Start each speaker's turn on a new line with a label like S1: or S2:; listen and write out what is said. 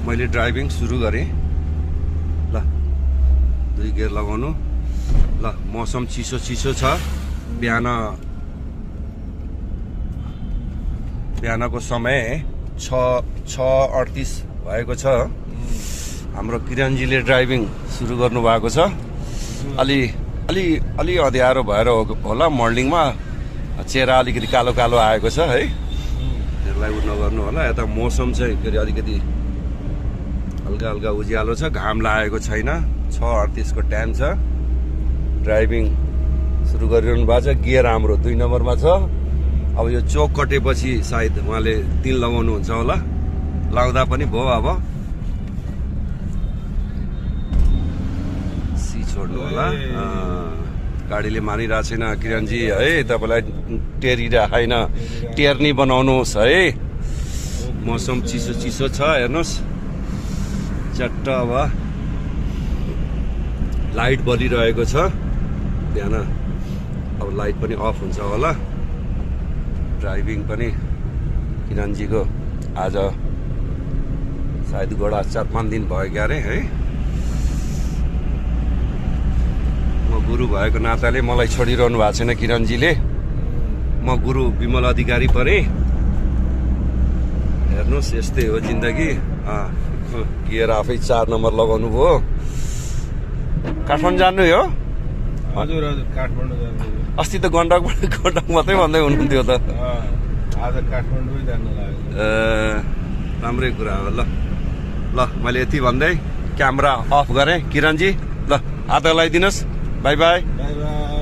S1: मैले ड्राइभिङ सुरु गरेँ ल 2 गियर लगाउनु ल मौसम चिसो चिसो छ बिहानको समय 6:38 भएको छ हाम्रो किरणजीले ड्राइभिङ सुरु गर्नु भएको छ अलि अँध्यारो भएर होला मर्निङमा चेहरा अलिकति कालो कालो आएको छ है त्यसलाई उ नगर्नु होला यता मौसम चाहिँ फेरि अलिकति हल्का हल्का उज्यालो छ घाम लागेको छैन 6:38 को टाइम छ ड्राइभिङ सुरु गरिरहनु भएको छ गियर हाम्रो 2 नम्बरमा छ अब यो चोक कटेपछि सायद उहाँले 3 लगाउनुहुन्छ होला लाउँदा पनि भयो अब सी छोड्नु होला गाडीले मानिरहेको छैन किरणजी है तपाईँलाई टेरिरहेन टेर्नी बनाउनुहोस् है मौसम चिसो चिसो छ हेर्नुहोस् चट्ट अब लाइट बलिरहेको छ बिहान अब लाइट पनि अफ हुन्छ होला ड्राइभिङ पनि किरणजीको आज सायद गोडा 4-5 दिन भयो क्यारे है म गुरु भएको नाताले मलाई छोडिरहनु भएको छैन किरणजीले म गुरु विमल अधिकारी परे हेर्नुहोस् यस्तै हो जिन्दगी गियर आफै 4 नम्बर लगाउनु भयो काठमाडौँ जानु हो
S2: हजुर हजुर काठमाडौँ जानु
S1: अस्ति त गण्डक मात्रै भन्दै हुनुहुन्थ्यो त
S2: आज काठमाडौँ जानु लाग्यो
S1: राम्रै कुरा हो ल मैले यति भन्दै क्यामेरा अफ गरेँ किरणजी ल हात लगाइदिनुहोस् बाई बाई
S2: बाई बाई